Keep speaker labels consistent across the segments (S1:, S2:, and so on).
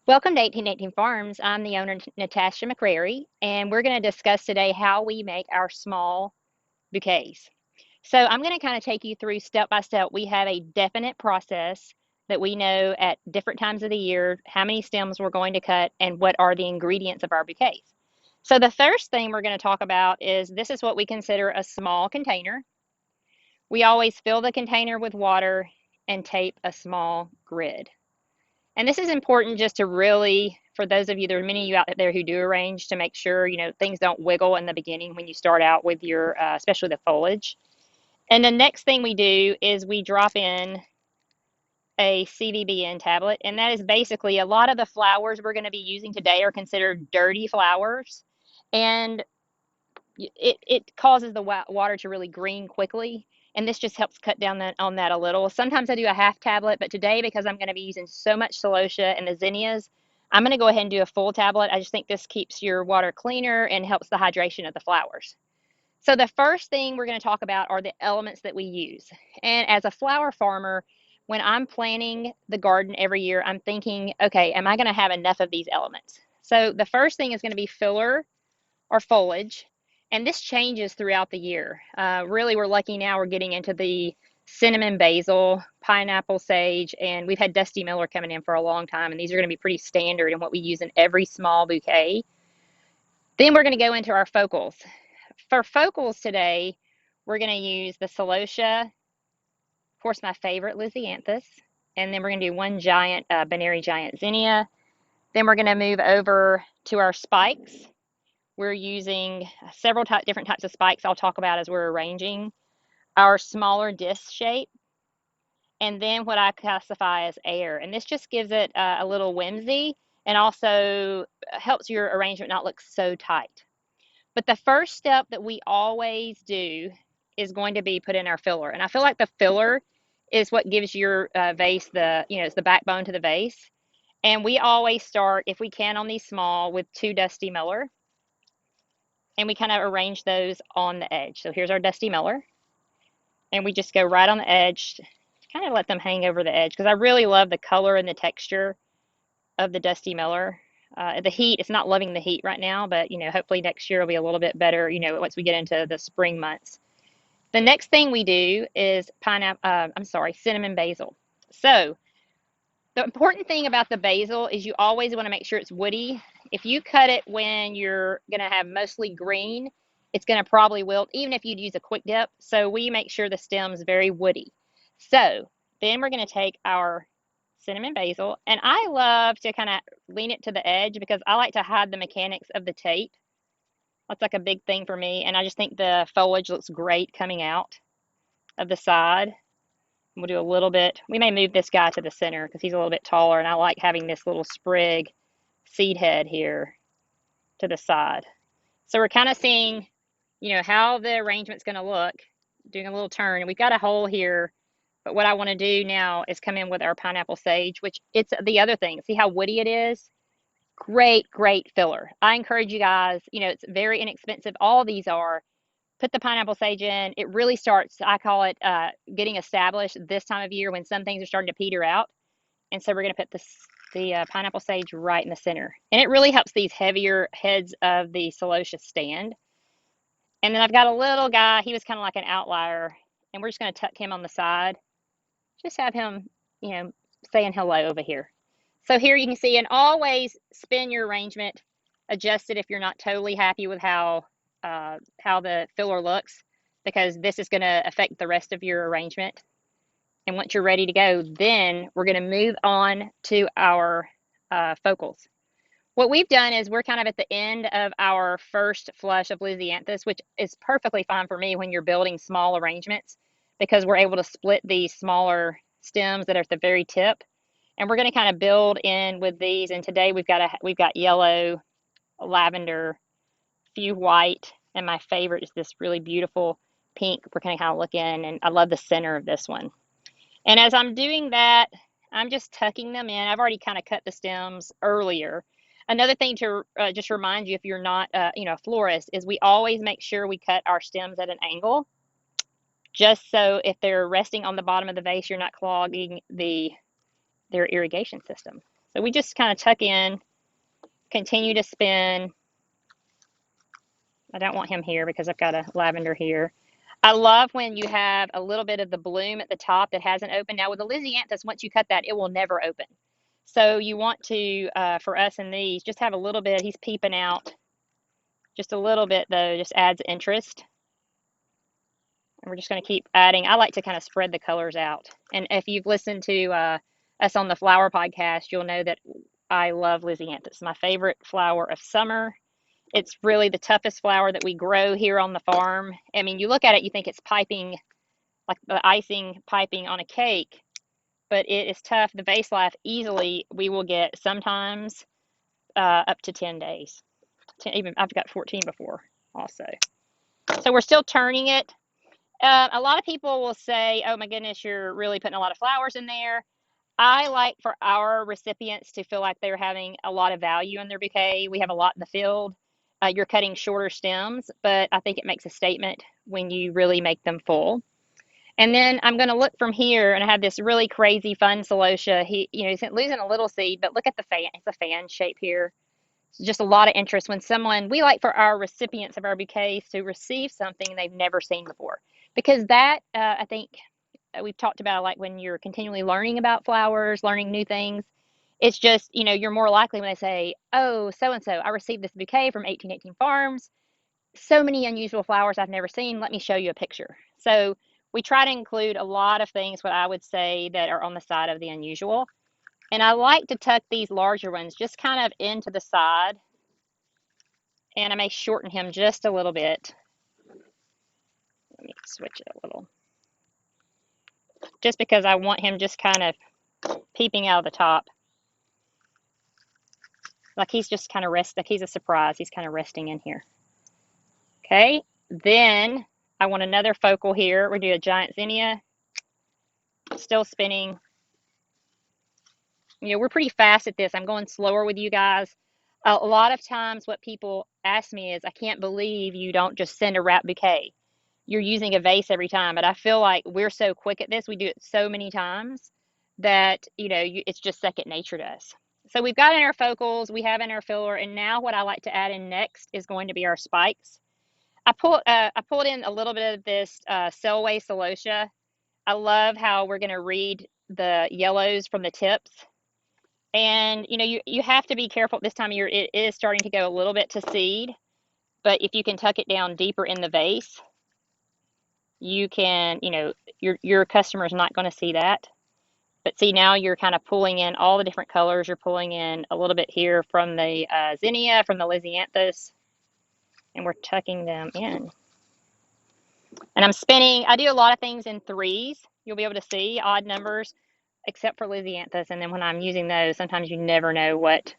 S1: Welcome to 1818 Farms. I'm the owner, Natasha McCrary, and we're going to discuss today how we make our small bouquets. So I'm going to kind of take you through step by step. We have a definite process that we know at different times of the year how many stems we're going to cut and what are the ingredients of our bouquets. So the first thing we're going to talk about is this is what we consider a small container. We always fill the container with water and tape a small grid. And this is important just to really, for those of you, there are many of you out there who do arrange to make sure, things don't wiggle in the beginning when you start out with your, especially the foliage. And the next thing we do is we drop in a CVB tablet. And that is basically a lot of the flowers we're going to be using today are considered dirty flowers. And it causes the water to really green quickly. And this just helps cut down on that a little. Sometimes I do a half tablet, but today, because I'm going to be using so much celosia and the zinnias, I'm going to go ahead and do a full tablet. I just think this keeps your water cleaner and helps the hydration of the flowers. So the first thing we're going to talk about are the elements that we use. And as a flower farmer, when I'm planning the garden every year, I'm thinking, okay, am I going to have enough of these elements? So the first thing is going to be filler or foliage. And this changes throughout the year. Really, we're lucky now we're getting into the cinnamon basil, pineapple sage, and we've had Dusty Miller coming in for a long time, and these are going to be pretty standard in what we use in every small bouquet. Then we're going to go into our focals. For focals today, we're going to use the celosia, of course, my favorite, Lysianthus, and then we're going to do one giant, Benary giant zinnia. Then we're going to move over to our spikes. We're using several different types of spikes I'll talk about as we're arranging. Our smaller disc shape, and then what I classify as air. And this just gives it a little whimsy and also helps your arrangement not look so tight. But the first step that we always do is going to be put in our filler. And I feel like the filler is what gives your vase it's the backbone to the vase. And we always start, if we can on these small, with 2 Dusty Miller. And we kind of arrange those on the edge. So here's our Dusty Miller. And we just go right on the edge, kind of let them hang over the edge because I really love the color and the texture of the Dusty Miller. The heat, it's not loving the heat right now, but hopefully next year will be a little bit better, once we get into the spring months. The next thing we do is cinnamon basil. So the important thing about the basil is you always want to make sure it's woody. If you cut it when you're going to have mostly green, it's going to probably wilt, even if you'd use a quick dip. So we make sure the stem's very woody. So then we're going to take our cinnamon basil, and I love to kind of lean it to the edge because I like to hide the mechanics of the tape. That's like a big thing for me, and I just think the foliage looks great coming out of the side. We'll do a little bit. We may move this guy to the center because he's a little bit taller, and I like having this little sprig seed head here to the side. So we're kind of seeing, how the arrangement's going to look, doing a little turn. And we've got a hole here, but what I want to do now is come in with our pineapple sage, which it's the other thing. See how woody it is? Great, great filler. I encourage you guys, it's very inexpensive. All these are. Put the pineapple sage in. It really starts, I call it getting established this time of year when some things are starting to peter out. And so we're going to put the pineapple sage right in the center. And it really helps these heavier heads of the celosia stand. And then I've got a little guy. He was kind of like an outlier. And we're just going to tuck him on the side. Just have him, saying hello over here. So here you can see, and always spin your arrangement, adjust it if you're not totally happy with how the filler looks, because this is going to affect the rest of your arrangement. And once you're ready to go, then we're going to move on to our focals. What we've done is we're kind of at the end of our first flush of Lysianthus, which is perfectly fine for me when you're building small arrangements because we're able to split these smaller stems that are at the very tip. And we're going to kind of build in with these. And today we've got yellow, lavender, few white, and my favorite is this really beautiful pink. We're going to kind of look in, and I love the center of this one. And as I'm doing that, I'm just tucking them in. I've already kind of cut the stems earlier. Another thing to just remind you, if you're not, a florist, is we always make sure we cut our stems at an angle, just so if they're resting on the bottom of the vase, you're not clogging their irrigation system. So we just kind of tuck in, continue to spin. I don't want him here because I've got a lavender here. I love when you have a little bit of the bloom at the top that hasn't opened. Now with the Lysianthus, once you cut that, it will never open. So you want to, for us in these, just have a little bit. He's peeping out. Just a little bit though, just adds interest. And we're just going to keep adding. I like to kind of spread the colors out. And if you've listened to us on the flower podcast, you'll know that I love Lysianthus. It's my favorite flower of summer. It's really the toughest flower that we grow here on the farm. I mean, you look at it, you think it's piping, like the icing piping on a cake, but it is tough. The vase life easily, we will get sometimes up to 10 days. Even I've got 14 before also. So we're still turning it. A lot of people will say, oh my goodness, you're really putting a lot of flowers in there. I like for our recipients to feel like they're having a lot of value in their bouquet. We have a lot in the field. You're cutting shorter stems, but I think it makes a statement when you really make them full. And then I'm going to look from here, and I have this really crazy fun celosia. He's losing a little seed, but look at the fan. It's a fan shape here. It's just a lot of interest when we like for our recipients of our bouquets to receive something they've never seen before. Because that, I think, we've talked about, like when you're continually learning about flowers, learning new things, it's just, you're more likely when they say, oh, so-and-so, I received this bouquet from 1818 Farms. So many unusual flowers I've never seen. Let me show you a picture. So we try to include a lot of things, what I would say, that are on the side of the unusual. And I like to tuck these larger ones just kind of into the side. And I may shorten him just a little bit. Let me switch it a little. Just because I want him just kind of peeping out of the top. Like he's just kind of like he's a surprise. He's kind of resting in here. Okay, then I want another focal here. We do a giant zinnia. Still spinning. We're pretty fast at this. I'm going slower with you guys. A lot of times what people ask me is, I can't believe you don't just send a wrap bouquet. You're using a vase every time. But I feel like we're so quick at this. We do it so many times that, it's just second nature to us. So we've got in our focals, we have in our filler, and now what I like to add in next is going to be our spikes. I pulled in a little bit of this Selway celosia. I love how we're going to read the yellows from the tips. And, you have to be careful at this time of year. It is starting to go a little bit to seed, but if you can tuck it down deeper in the vase, you can, your customer is not going to see that. But see, now you're kind of pulling in all the different colors. You're pulling in a little bit here from the zinnia, from the Lysianthus, and we're tucking them in. And I'm spinning. I do a lot of things in threes. You'll be able to see odd numbers, except for Lysianthus. And then when I'm using those, sometimes you never know what's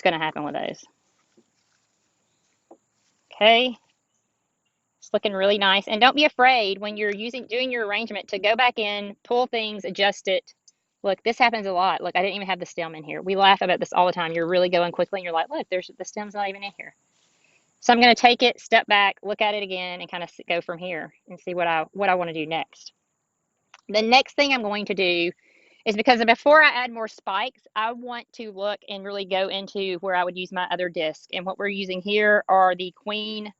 S1: going to happen with those. Okay. It's looking really nice. And don't be afraid when you're doing your arrangement to go back in, pull things, adjust it. Look, this happens a lot. Look, I didn't even have the stem in here. We laugh about this all the time. You're really going quickly and you're like, look, the stem's not even in here. So I'm going to take it, step back, look at it again, and kind of go from here and see what I want to do next. The next thing I'm going to do is, because before I add more spikes, I want to look and really go into where I would use my other disc. And what we're using here are the Queen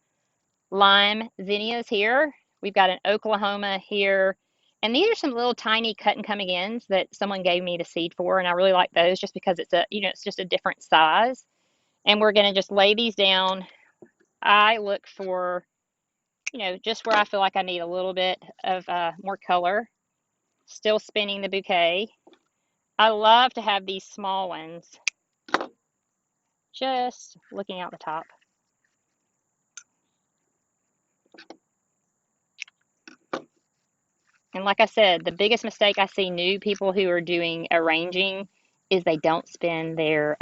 S1: Lime zinnias here. We've got an Oklahoma here. And these are some little tiny cut and come agains that someone gave me the seed for. And I really like those just because it's just a different size. And we're going to just lay these down. I look for, just where I feel like I need a little bit of more color. Still spinning the bouquet. I love to have these small ones just looking out the top. And like I said, the biggest mistake I see new people who are doing arranging is they don't spin their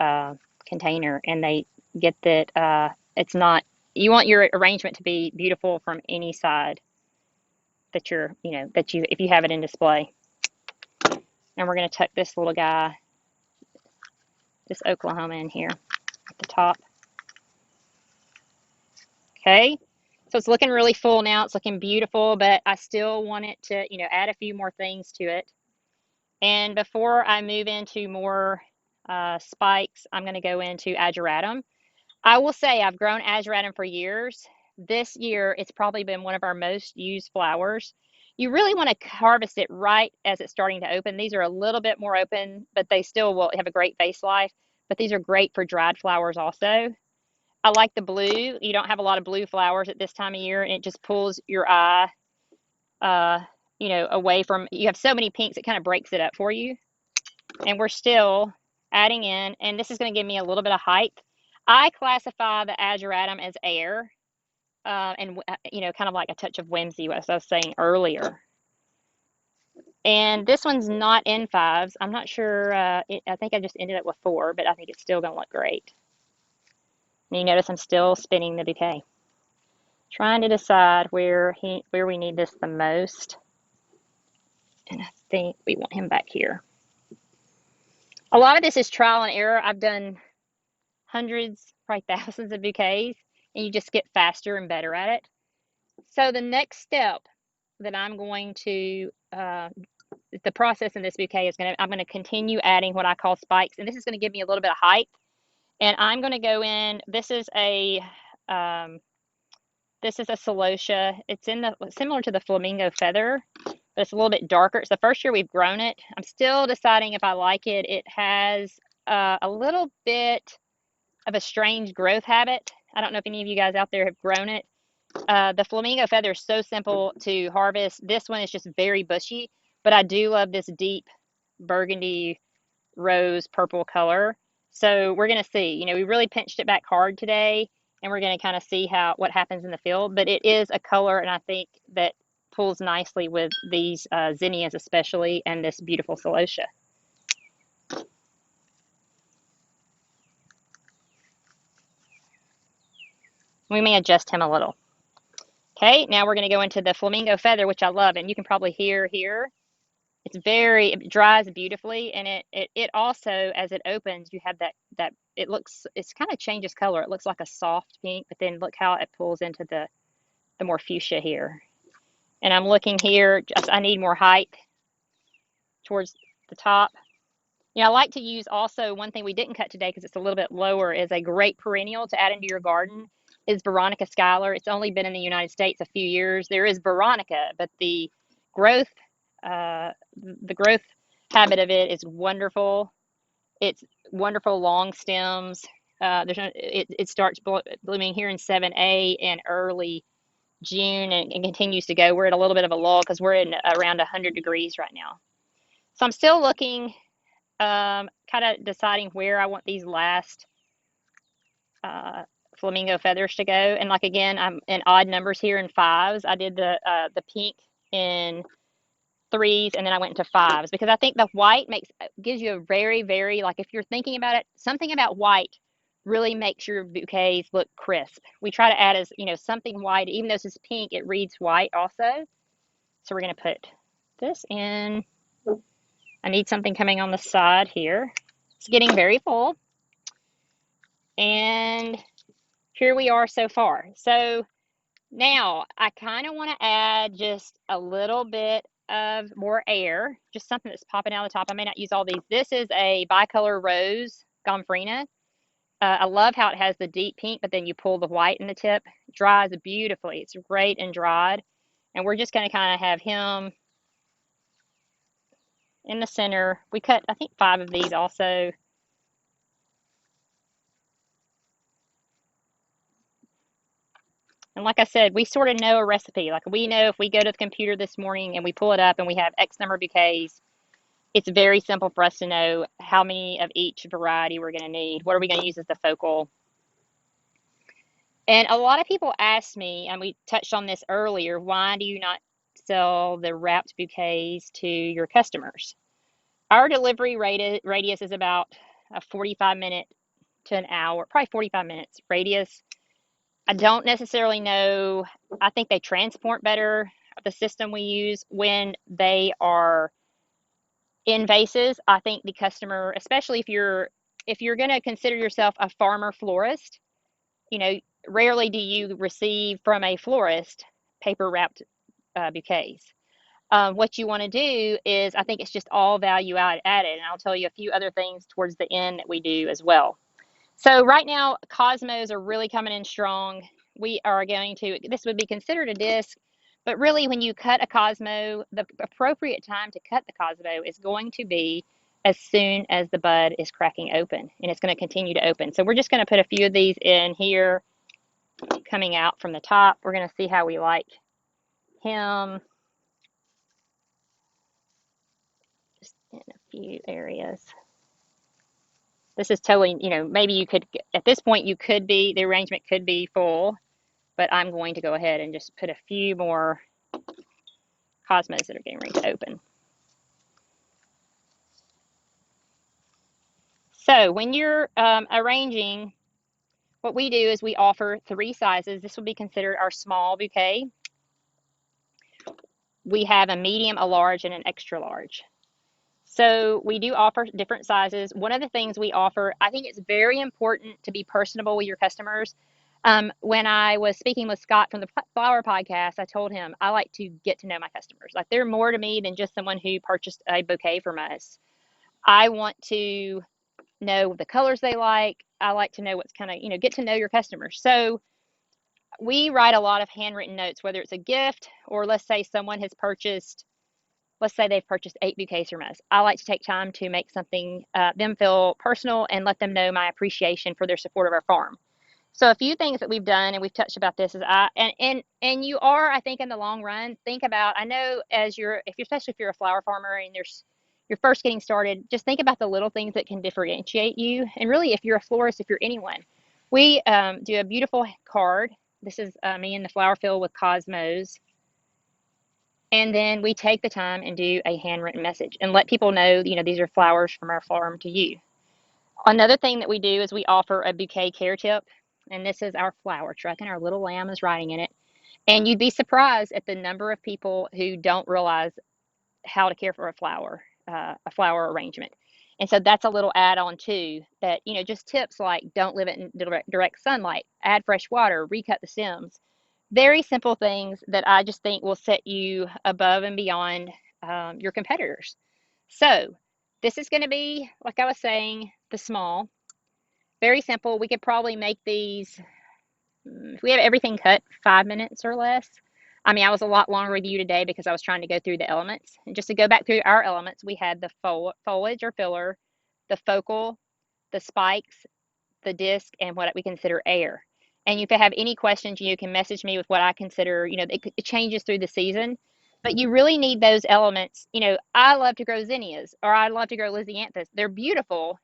S1: container, and they get that it's not, you want your arrangement to be beautiful from any side that if you have it in display. And we're going to tuck this little guy, this Oklahoma, in here at the top. Okay. So it's looking really full now. It's looking beautiful, but I still want it to, add a few more things to it. And before I move into more spikes, I'm going to go into Azure Atom. I will say I've grown Azure Atom for years. This year, it's probably been one of our most used flowers. You really want to harvest it right as it's starting to open. These are a little bit more open, but they still will have a great vase life. But these are great for dried flowers also. I like the blue. You don't have a lot of blue flowers at this time of year, and it just pulls your eye, uh, away from. You have so many pinks, it kind of breaks it up for you. And we're still adding in, and this is going to give me a little bit of height. I classify the Azure Atom as air, and kind of like a touch of whimsy, as I was saying earlier. And this one's not in fives. I'm not sure. I think I just ended up with 4, but I think it's still going to look great. And you notice I'm still spinning the bouquet, trying to decide where we need this the most. And I think we want him back here. A lot of this is trial and error. I've done hundreds, probably thousands of bouquets, and you just get faster and better at it. So the next step that I'm going to, the process in this bouquet is I'm going to continue adding what I call spikes, and this is going to give me a little bit of height. And I'm going to go in, this is a celosia. It's similar to the Flamingo Feather, but it's a little bit darker. It's the first year we've grown it. I'm still deciding if I like it. It has a little bit of a strange growth habit. I don't know if any of you guys out there have grown it. The Flamingo Feather is so simple to harvest. This one is just very bushy, but I do love this deep burgundy rose purple color. So we're going to see. We really pinched it back hard today, and we're going to kind of see what happens in the field. But it is a color, and I think that pulls nicely with these zinnias especially, and this beautiful celosia. We may adjust him a little. Okay, now we're going to go into the Flamingo Feather, which I love, and you can probably hear here. It dries beautifully, and it also, as it opens, you have that it's kind of changes color. It looks like a soft pink, but then look how it pulls into the more fuchsia here. And I'm looking here, I need more height towards the top. I like to use also, one thing we didn't cut today because it's a little bit lower, is a great perennial to add into your garden is Veronica Schuyler. It's only been in the United States a few years. There is Veronica, but the growth habit of it is wonderful. It's wonderful long stems. It starts blooming here in 7A and early June and continues to go. We're at a little bit of a lull because we're in around 100 degrees right now. So I'm still looking, kind of deciding where I want these last Flamingo feathers to go. And like, again, I'm in odd numbers here in 5s. I did the pink in 3s, and then I went into 5s because I think the white gives you a very, very, like, if you're thinking about it, something about white really makes your bouquets look crisp. We try to add as, something white, even though this is pink, it reads white also. So we're going to put this in. I need something coming on the side here. It's getting very full. And here we are so far. So now I kind of want to add just a little bit of more air, just something that's popping out of the top. I may not use all these. This is a bicolor rose gomphrena. I love how it has the deep pink, but then you pull the white in the tip. It dries beautifully. It's great and dried. And we're just going to kind of have him in the center. We cut, I think, 5 of these also. And like I said, we sort of know a recipe. Like, we know if we go to the computer this morning and we pull it up and we have X number of bouquets, it's very simple for us to know how many of each variety we're going to need. What are we going to use as the focal? And a lot of people ask me, and we touched on this earlier, why do you not sell the wrapped bouquets to your customers? Our delivery radius is about a 45-minute to an hour, probably 45 minutes radius. I don't necessarily know. I think they transport better, the system we use, when they are in vases. I think the customer, especially if you're going to consider yourself a farmer florist, rarely do you receive from a florist paper wrapped bouquets. What you want to do is, I think it's just all value added, and I'll tell you a few other things towards the end that we do as well. So right now, Cosmos are really coming in strong. We are going to, this would be considered a disc, but really when you cut a Cosmo, the appropriate time to cut the Cosmo is going to be as soon as the bud is cracking open, and it's going to continue to open. So we're just going to put a few of these in here, coming out from the top. We're going to see how we like him, just in a few areas. This is totally, maybe you could, at this point, the arrangement could be full, but I'm going to go ahead and just put a few more Cosmos that are getting ready to open. So when you're arranging, what we do is we offer 3 sizes. This will be considered our small bouquet. We have a medium, a large, and an extra large. So we do offer different sizes. One of the things we offer, I think it's very important to be personable with your customers. When I was speaking with Scott from the Flower Podcast, I told him I like to get to know my customers. Like, they're more to me than just someone who purchased a bouquet from us. I want to know the colors they like. I like to know what's kind of, get to know your customers. So we write a lot of handwritten notes, whether it's a gift or let's say someone has purchased, let's say they've purchased 8 bouquets from us. I like to take time to make something, them feel personal and let them know my appreciation for their support of our farm. So a few things that we've done, and we've touched about this, is and you are, I think, in the long run, think about, I know especially if you're a flower farmer and you're first getting started, just think about the little things that can differentiate you. And really, if you're a florist, if you're anyone, we do a beautiful card. This is me in the flower field with Cosmos. And then we take the time and do a handwritten message and let people know, these are flowers from our farm to you. Another thing that we do is we offer a bouquet care tip, and this is our flower truck, and our little lamb is riding in it. And you'd be surprised at the number of people who don't realize how to care for a flower arrangement. And so that's a little add-on too, that, just tips like don't leave it in direct sunlight, add fresh water, recut the stems. Very simple things that I just think will set you above and beyond your competitors. So this is going to be, like I was saying, the small. Very simple. We could probably make these, if we have everything cut, 5 minutes or less. I mean, I was a lot longer with you today because I was trying to go through the elements. And just to go back through our elements, we had the foliage or filler, the focal, the spikes, the disc, and what we consider air. And if you have any questions, you can message me with what I consider, it changes through the season. But you really need those elements. I love to grow zinnias, or I love to grow lisianthus. They're beautiful,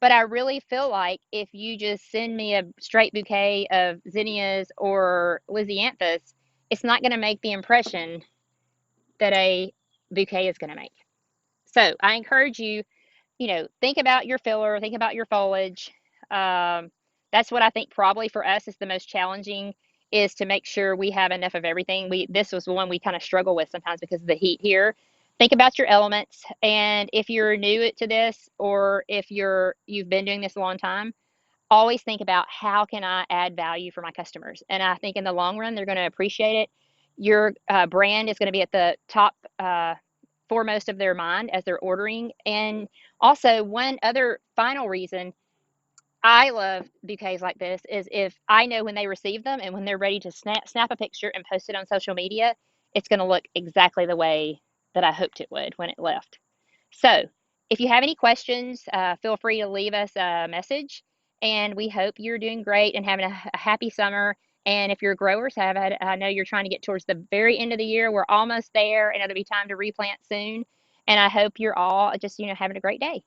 S1: but I really feel like if you just send me a straight bouquet of zinnias or lisianthus, it's not going to make the impression that a bouquet is going to make. So I encourage you, think about your filler, think about your foliage. That's what I think probably for us is the most challenging, is to make sure we have enough of everything. This was the one we kind of struggle with sometimes because of the heat here. Think about your elements, and if you're new to this, or if you've been doing this a long time, always think about how can I add value for my customers. And I think in the long run, they're going to appreciate it. Your brand is going to be at the top, foremost of their mind as they're ordering. And also, one other final reason I love bouquets like this is if I know when they receive them and when they're ready to snap a picture and post it on social media, it's going to look exactly the way that I hoped it would when it left. So if you have any questions, feel free to leave us a message. And we hope you're doing great and having a happy summer. And if you're growers, I know you're trying to get towards the very end of the year. We're almost there, and it'll be time to replant soon. And I hope you're all just, having a great day.